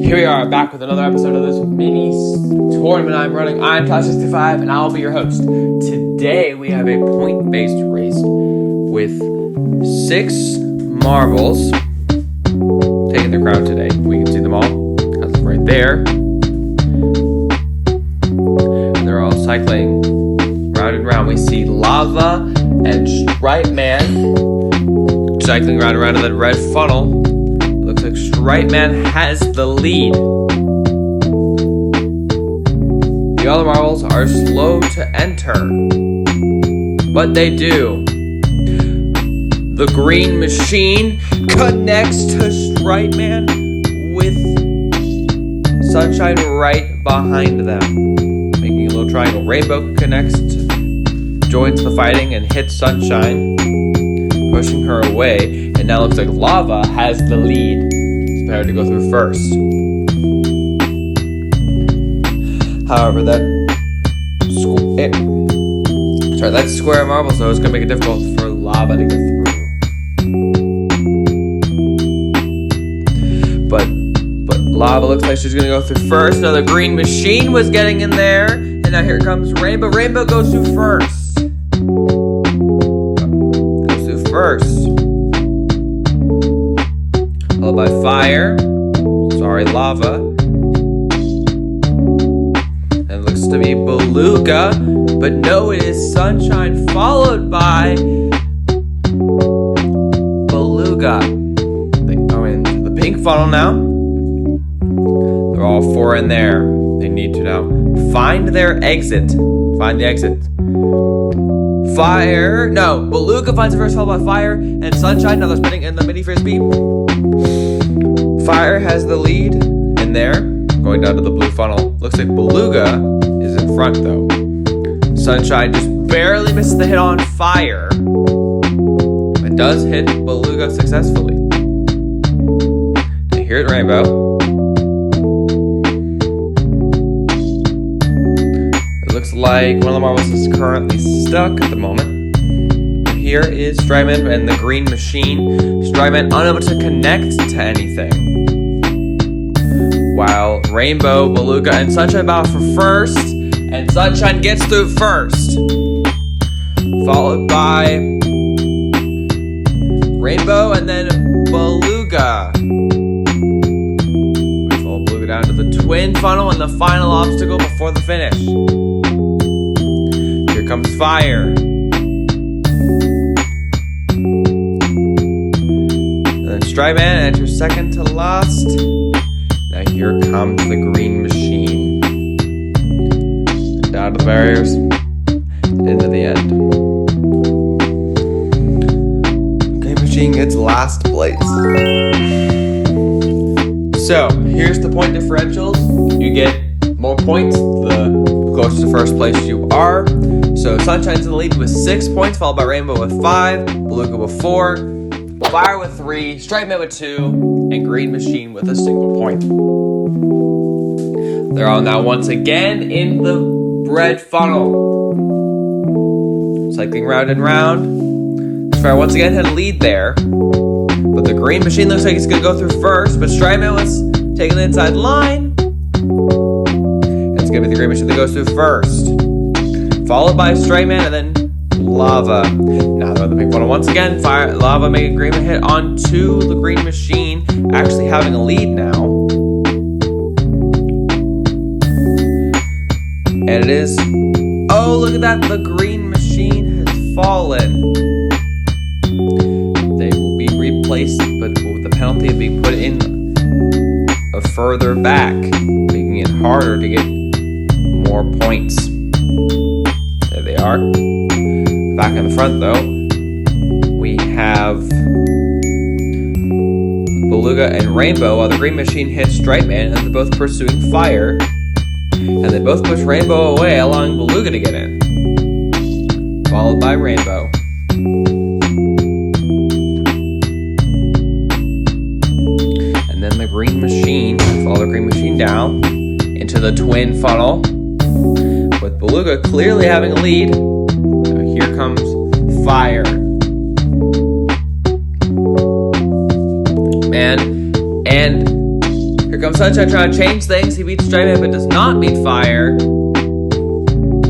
Here we are back with another episode of this mini tournament I'm running. I'm Todd65 and I'll be your host. Today we have a point-based race with 6 marbles taking the crowd today. We can see them all because it's right there. They're all cycling round and round. We see Lava and Stripeman cycling round and round in the red funnel. Looks like Stripeman has the lead. The other marbles are slow to enter, but they do. The green machine connects to Stripeman with Sunshine right behind them, making a little triangle. Rainbow joins the fighting and hits Sunshine, pushing her away, and now looks like Lava has the lead. It's better to go through first. However, that square of marbles though is going to make it difficult for Lava to get through. But Lava looks like she's going to go through first. Now the green machine was getting in there, and now here comes Rainbow. Rainbow goes through first. First, followed by Lava, and it looks to be Beluga, but no, it is Sunshine, followed by Beluga. They go into the pink funnel now. They're all 4 in there. They need to now find their exit. Find the exit. Beluga finds the first, followed by Fire and Sunshine. Now they're spinning in the mini frisbee. Fire has the lead in there, going down to the blue funnel. Looks like Beluga is in front though. Sunshine just barely misses the hit on Fire. It does hit Beluga successfully. And here at Rainbow. Looks like one of the marbles is currently stuck at the moment. Here is Stripeman and the green machine. Stripeman unable to connect to anything. While Rainbow, Beluga, and Sunshine battle for first. And Sunshine gets through first. Followed by Rainbow and then Beluga. We follow Beluga down to the twin funnel and the final obstacle before the finish. Comes Fire. And then Stripeman enters second to last. Now here comes the green machine. And down to the barriers. Into the end. Green machine gets last place. So here's the point differentials. You get more points the closer to first place you are. So Sunshine's in the lead with 6 points, followed by Rainbow with 5, Beluga with 4, Fire with 3, Stripeman with 2, and Green Machine with a single point. They're all now once again in the red funnel. Cycling round and round. Fire once again had a lead there. But the Green Machine looks like it's going to go through first, but Stripeman was taking the inside line. It's going to be the Green Machine that goes through first. Followed by Stripeman and then Lava. Now they're on the pink funnel once again. Lava making a green hit onto the green machine, actually having a lead now. And it is, oh look at that, the green machine has fallen. They will be replaced, but with the penalty of being put in a further back, making it harder to get more points. There they are. Back in the front though, we have Beluga and Rainbow, while the green machine hits Stripeman, and they're both pursuing Fire. And they both push Rainbow away, allowing Beluga to get in. Followed by Rainbow. And then the green machine, follow the green machine down into the twin funnel. With Beluga clearly having a lead. Now here comes Fire. And here Here comes Sunshine trying to change things. He beats Stripeman, but does not beat Fire.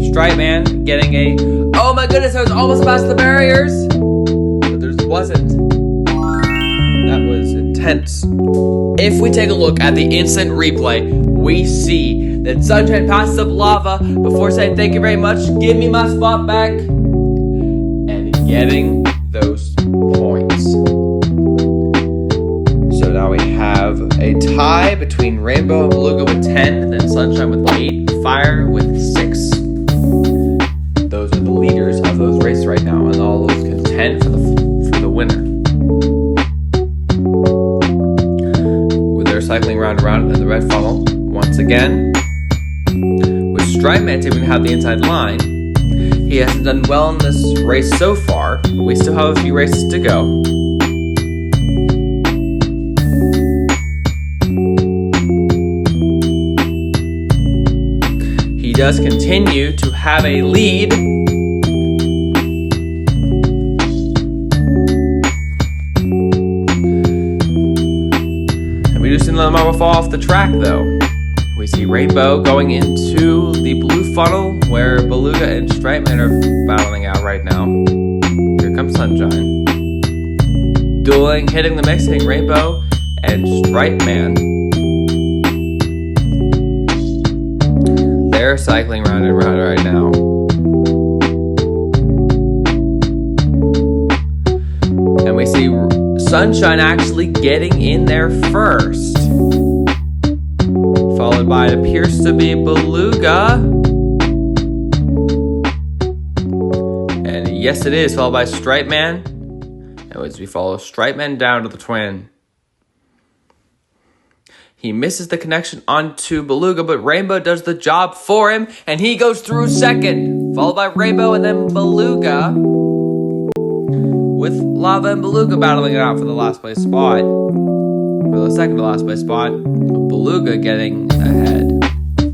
Stripeman getting a... Oh my goodness, I was almost past the barriers. But there wasn't. That was intense. If we take a look at the instant replay, we see that Sunshine passes up Lava before saying thank you very much, give me my spot back, and getting those points. So now we have a tie between Rainbow and Beluga with 10, then Sunshine with 8, Fire with 6. Those are the leaders of those races right now, and all those contend for the winner. They're cycling round and round in the red funnel once again. With Stripeman able to have the inside line, he hasn't done well in this race so far, but we still have a few races to go. He does continue to have a lead. We do see another marble fall off the track though. We see Rainbow going into the blue funnel where Beluga and Stripeman are battling out right now. Here comes Sunshine. Dueling, hitting the mix, hitting Rainbow and Stripeman. They're cycling round and round right now. And we see Sunshine actually getting in there first. Followed by, it appears to be Beluga. And yes it is, followed by Stripeman. And as we follow Stripeman down to the twin. He misses the connection onto Beluga, but Rainbow does the job for him, and he goes through second. Followed by Rainbow and then Beluga. With Lava and Beluga battling it out for the last place spot. For the second to last place spot, Beluga getting ahead.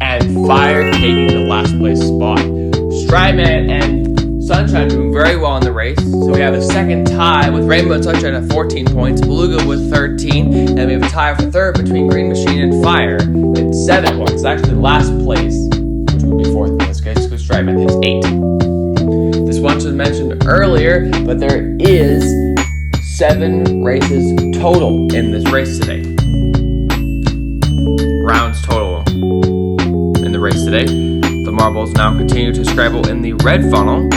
And Fire taking the last place spot. Stripeman and Sunshine doing very well in the race. So we have a second tie with Rainbow and Sunshine at 14 points, Beluga with 13, and we have a tie for third between Green Machine and Fire with 7 points. It's actually last place, which would be fourth in this case, because Stripeman has 8. This one was mentioned earlier, but there is 7 races total in this race today. Rounds total in the race today. The marbles now continue to scramble in the red funnel,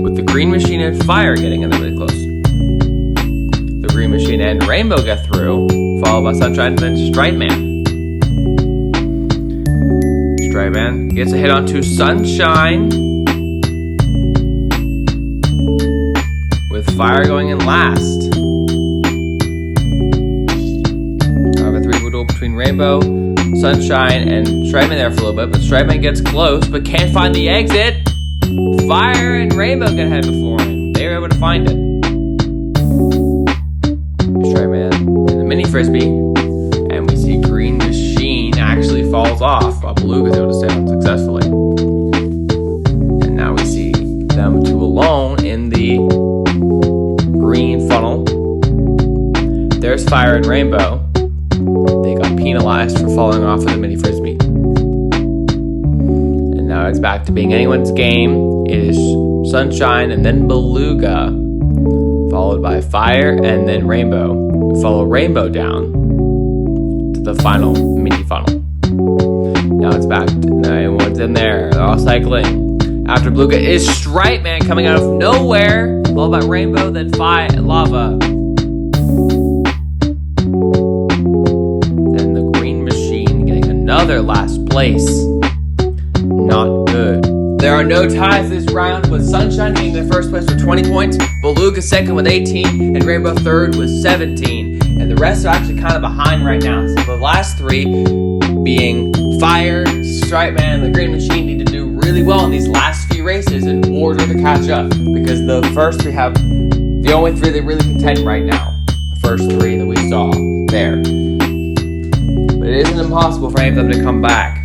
with the Green Machine and Fire getting in there really close. The Green Machine and Rainbow get through, followed by Sunshine and then Stripeman. Stripeman gets a hit onto Sunshine, with Fire going in last. I have a 3-foot duel between Rainbow, Sunshine, and Stripeman there for a little bit, but Stripeman gets close, but can't find the exit. Fire and Rainbow get ahead before him. They were able to find it. Stripeman in the mini frisbee, and we see Green Machine actually falls off while Beluga's able to stay on successfully. And now we see them two alone in the green funnel. There's Fire and Rainbow. They got penalized for falling off of the mini frisbee. And now it's back to being anyone's game. It is Sunshine and then Beluga, followed by Fire and then Rainbow. We follow Rainbow down to the final mini funnel. Now it's back to everyone's in there. They're all cycling. After Beluga is Stripeman coming out of nowhere, followed by Rainbow, then Fire and Lava. Then the Green Machine getting another last place. Not good. There are no ties this round, with Sunshine getting the first place with 20 points, Beluga second with 18, and Rainbow third with 17. And the rest are actually kind of behind right now. So the last 3 being Fire, Stripeman, and the Green Machine need to do really well in these last few races in order to catch up. Because the first 3 have the only 3 that really contend right now. The first 3 that we saw there. But it isn't impossible for any of them to come back.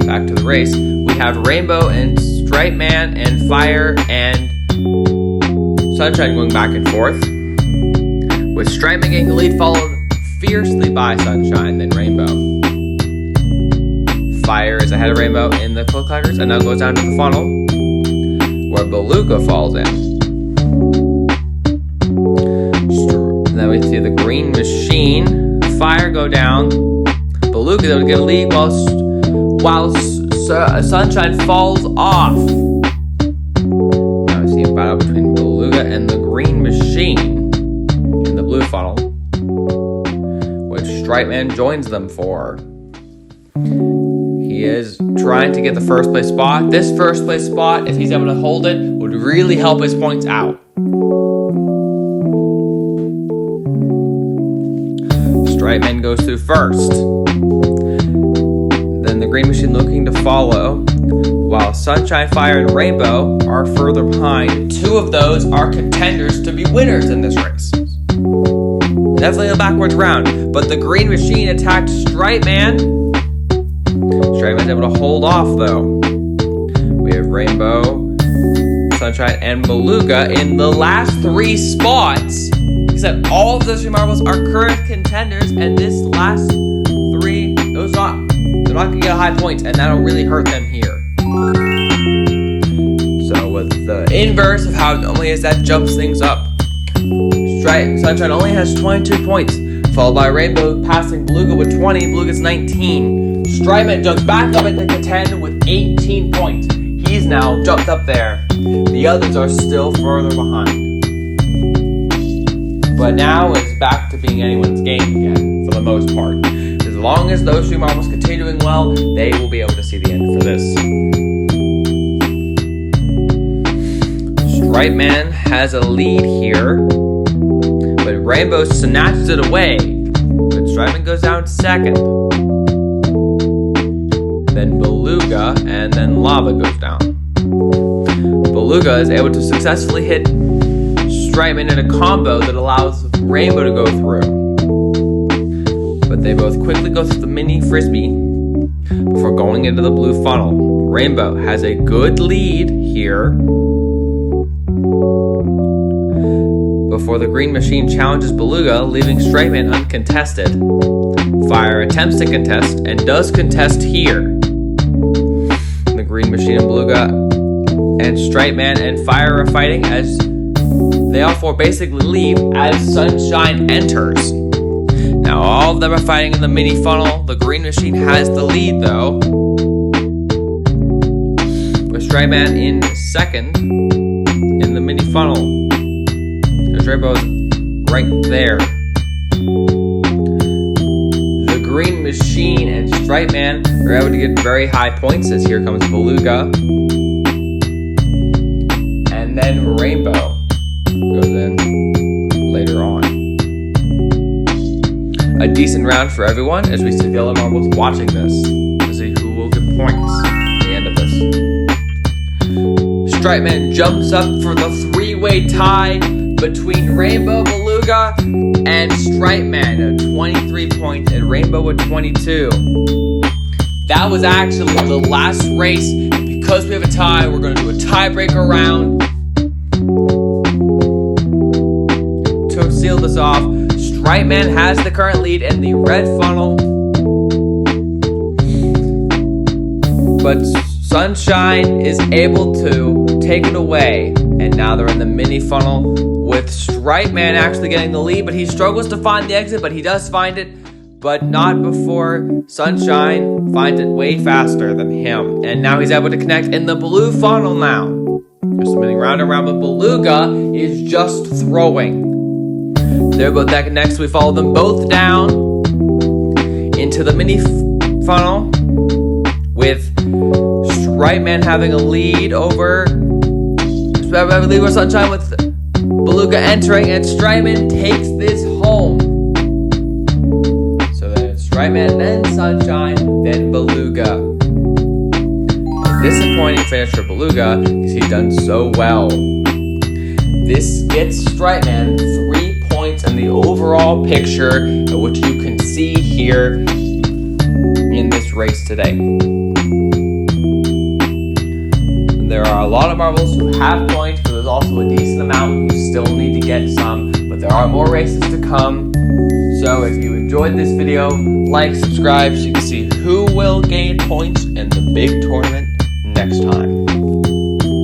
Back to the race. We have Rainbow and Stripeman and Fire and Sunshine going back and forth, with Stripeman getting the lead, followed fiercely by Sunshine, then Rainbow. Fire is ahead of Rainbow in the Coat Clackers, and now goes down to the funnel, where Beluga falls in. Then we see the Green Machine, Fire go down. Beluga able to get a lead while Sunshine falls off. Now we see a battle between Beluga and the Green Machine in the blue funnel, which Stripeman joins them for. He is trying to get the first place spot. This first place spot, if he's able to hold it, would really help his points out. Stripeman goes through first. Then the Green Machine looking to follow, while Sunshine, Fire, and Rainbow are further behind. Two of those are contenders to be winners in this race. Definitely a backwards round, but the Green Machine attacked Stripeman. Stripeman's able to hold off though. We have Rainbow, Sunshine, and Beluga in the last three spots. Except all of those three marbles are current contenders, and this last three, they're not gonna get high points, and that'll really hurt them here. So with the inverse of how it normally is, that jumps things up. Sunshine only has 22 points, followed by Rainbow passing Beluga with 20. Beluga's 19. Stripeman jumps back up into contend with 18 points. He's now jumped up there. The others are still further behind. But now it's back to being anyone's game again, for the most part. As long as those three marbles continue doing well, they will be able to see the end for this. Stripeman has a lead here, but Rainbow snatches it away. But Stripeman goes down second. Then Beluga, and then Lava goes down. Beluga is able to successfully hit Stripeman in a combo that allows Rainbow to go through. But they both quickly go through the mini frisbee before going into the blue funnel. Rainbow has a good lead here before the Green Machine challenges Beluga, leaving Stripeman uncontested. Fire attempts to contest and does contest here. The Green Machine and Beluga and Stripeman and Fire are fighting as they all four basically leave as Sunshine enters. Now all of them are fighting in the mini funnel. The Green Machine has the lead though, with Stripeman in second in the mini funnel. There's Rainbow's right there. The Green Machine and Stripeman are able to get very high points as here comes Beluga. And then Rainbow goes in later on. A decent round for everyone as we see the other marbles watching this to see who will get points at the end of this. Stripeman jumps up for the three-way tie between Rainbow, Beluga, and Stripeman at 23 points and Rainbow with 22. That was actually the last race. Because we have a tie, we're going to do a tiebreaker round. To seal this off, Stripeman has the current lead in the red funnel, but Sunshine is able to take it away, and now they're in the mini funnel with Stripeman actually getting the lead, but he struggles to find the exit, but he does find it, but not before Sunshine finds it way faster than him, and now he's able to connect in the blue funnel now. They're spinning round and round, but Beluga is just throwing. They're both neck and neck, so we follow them both down into the mini funnel with Stripeman having a lead over Sunshine with Beluga entering, and Stripeman takes this home. So then it's Stripeman, then Sunshine, then Beluga. A disappointing finish for Beluga because he's done so well. This gets Stripeman 3 points in the overall picture, which you can see here in this race today. There are a lot of marbles who have points, but there's also a decent amount who still need to get some, but there are more races to come. So So if you enjoyed this video, like, subscribe so you can see who will gain points in the big tournament